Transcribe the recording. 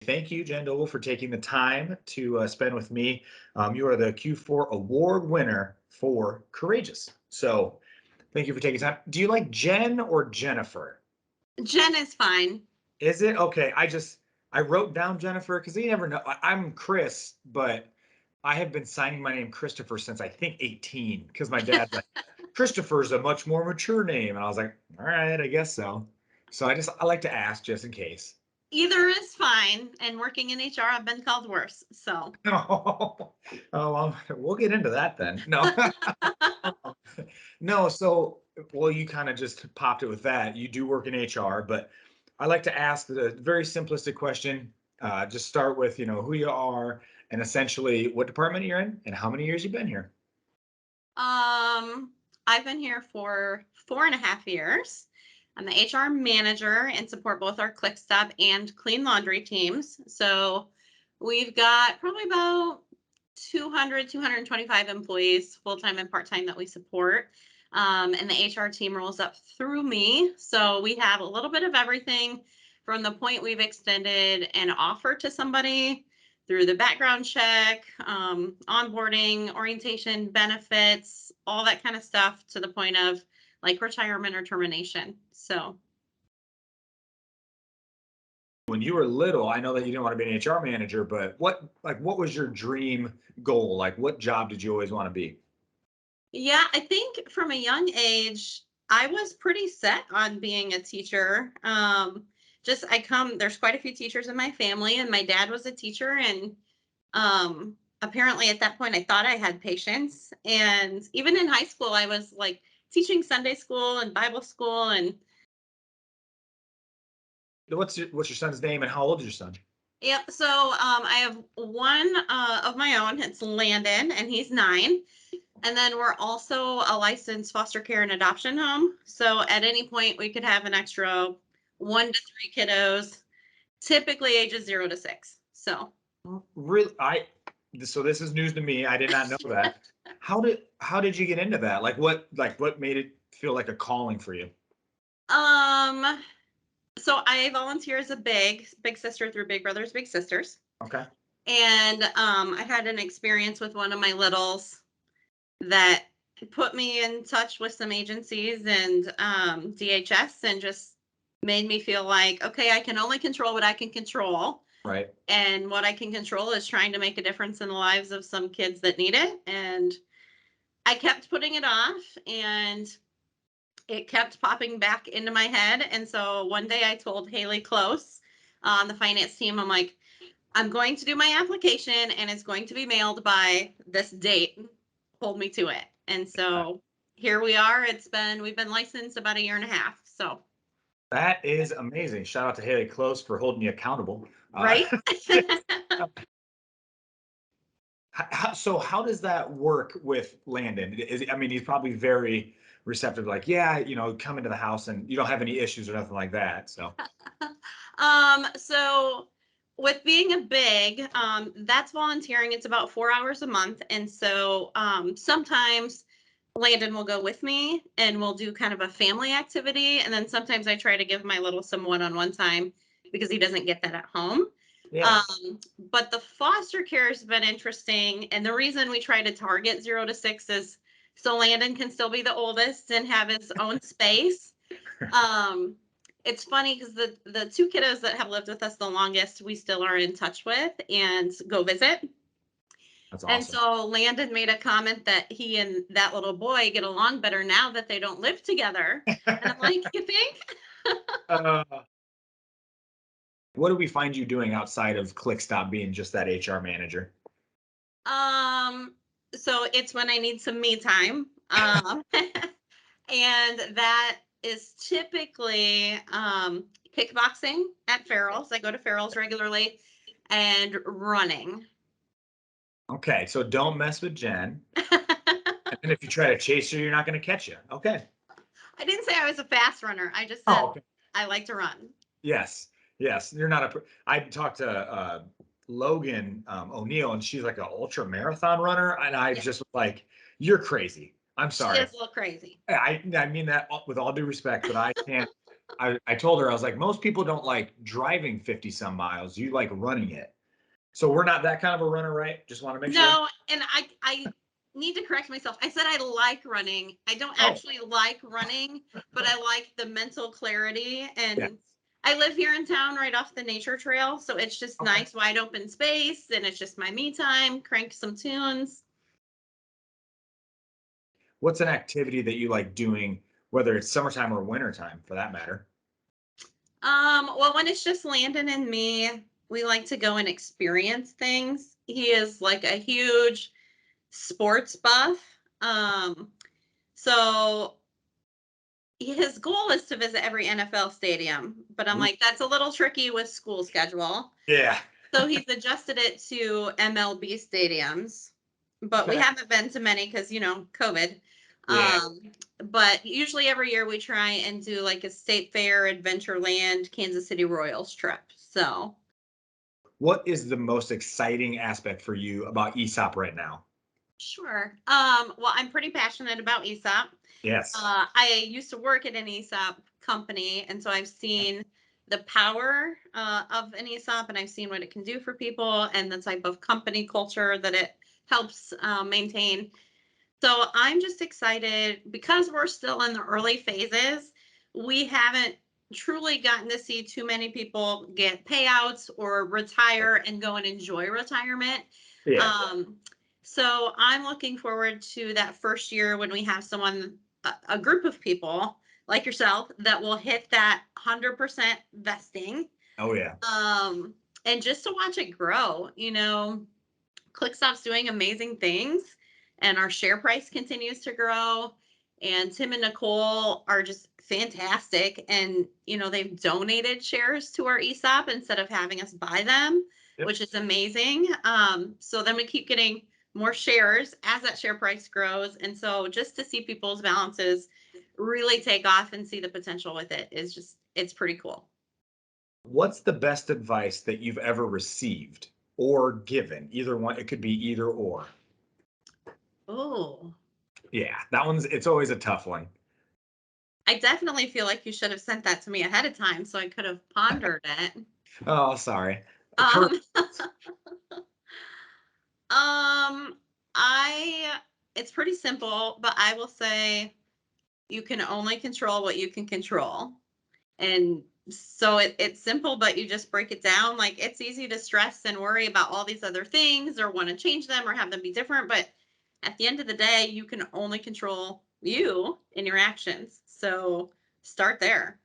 Thank you, Jen Dobel, for taking the time to spend with me. You are the Q4 award winner for Courageous. So thank you for taking time. Do you like Jen or Jennifer? Jen is fine. Is it okay? I wrote down Jennifer because you never know. I'm Chris, but I have been signing my name Christopher since I think 18 because my dad's like, Christopher's a much more mature name. And I was like, all right, I guess so. So I like to ask just in case. Either is fine. And working in HR, I've been called worse. So, Oh, well, we'll get into that then. No, no. So, well, you kind of just popped it with that. You do work in HR, but I like to ask the very simplistic question. Just start with, who you are and essentially what department you're in and how many years you've been here. I've been here for 4.5 years. I'm the HR manager and support both our ClickStop and Clean Laundry teams. So we've got probably about 200, 225 employees, full-time and part-time, that we support. And the HR team rolls up through me. So we have a little bit of everything from the point we've extended an offer to somebody through the background check, onboarding, orientation, benefits, all that kind of stuff, to the point of like retirement or termination. So, When you were little, I know that you didn't want to be an HR manager, but what was your dream goal? Like, what job did you always want to be? yeah, I think from a young age, I was pretty set on being a teacher. There's quite a few teachers in my family, and my dad was a teacher. And apparently at that point, I thought I had patience. And even in high school, I was like teaching Sunday school and Bible school. And What's your son's name and how old is your son? yep. So I have one of my own. It's Landon, and he's 9. And then we're also a licensed foster care and adoption home. So at any point, we could have an extra 1 to 3 kiddos, typically ages 0 to 6. So, Really, so this is news to me. I did not know that. How did you get into that? Like what made it feel like a calling for you? um, so I volunteer as a big sister through Big Brothers Big Sisters, Okay. and I had an experience with one of my littles that put me in touch with some agencies and DHS, and just made me feel like, okay, I can only control what I can control. Right. And what I can control is trying to make a difference in the lives of some kids that need it. And I kept putting it off, and it kept popping back into my head. And so one day I told Haley Close on the finance team, I'm like, I'm going to do my application and it's going to be mailed by this date. Hold me to it. And so here we are. We've been licensed about a year and a half. So, That is amazing. Shout out to Haley Close for holding you accountable. right. So how does that work with Landon? I mean, he's probably very receptive, like, yeah, come into the house and you don't have any issues or nothing like that. So, So with being a big, that's volunteering. It's about 4 hours a month. And so sometimes Landon will go with me and we'll do kind of a family activity. And then sometimes I try to give my little some one-on-one time because he doesn't get that at home. yeah. But the foster care has been interesting. And the reason we try to target 0 to 6 is so Landon can still be the oldest and have his own space. Um, it's funny because the 2 kiddos that have lived with us the longest, we still are in touch with and go visit. That's And awesome. so Landon made a comment that he and that little boy get along better now that they don't live together. And I'm like, you think? Uh, what do we find you doing outside of ClickStop being just that HR manager? Um, so it's when I need some me time. And that is typically kickboxing at Farrell's. I go to Farrell's regularly, and running. Okay, so don't mess with Jen. And if you try to chase her, you're not going to catch you. Okay. I didn't say I was a fast runner. I just said Oh, okay. I like to run. Yes. Yes. You're not I talked to Logan O'Neill, and she's like an ultra marathon runner. And I Yeah, just was like, you're crazy. I'm she sorry. is a little crazy. I mean that with all due respect, but I can't. I told her, I was like, most people don't like driving 50 some miles. You like running it. So we're not that kind of a runner, right? Just want to make sure. No, and I need to correct myself. I said I like running. I don't Oh, actually like running, but I like the mental clarity. yeah. And I live here in town right off the nature trail, so it's just Okay. nice wide open space, and it's just my me time, crank some tunes. What's an activity that you like doing, whether it's summertime or wintertime for that matter? Well, when it's just Landon and me, we like to go and experience things. He is like a huge sports buff. Um, so his goal is to visit every NFL stadium, but I'm Ooh, like, that's a little tricky with school schedule. yeah. So he's adjusted it to MLB stadiums, but we Okay. haven't been to many because, COVID. Yeah. Um, but usually every year we try and do like a state fair, Adventureland, Kansas City Royals trip. So, What is the most exciting aspect for you about ESOP right now? sure. Well, I'm pretty passionate about ESOP. Yes. I used to work at an ESOP company, and so I've seen the power of an ESOP, and I've seen what it can do for people, and the type of company culture that it helps maintain. So I'm just excited because we're still in the early phases. We haven't truly gotten to see too many people get payouts or retire and go and enjoy retirement. Yeah. Um, so I'm looking forward to that first year when we have someone, a group of people like yourself that will hit that 100% vesting. Oh yeah. Um, and just to watch it grow, ClickStop's doing amazing things, and our share price continues to grow. And Tim and Nicole are just fantastic. And, they've donated shares to our ESOP instead of having us buy them, Yep. which is amazing. So then we keep getting more shares as that share price grows. And so just to see people's balances really take off and see the potential with it is just, it's pretty cool. What's the best advice that you've ever received or given? Either one, it could be either or. Oh, Yeah, that one's it's always a tough one. I definitely feel like you should have sent that to me ahead of time so I could have pondered it. Oh, sorry. Kurt, Um, um, I it's pretty simple, but I will say you can only control what you can control. And so it's simple, but you just break it down. Like it's easy to stress and worry about all these other things or want to change them or have them be different. But at the end of the day, you can only control you and your actions. So start there.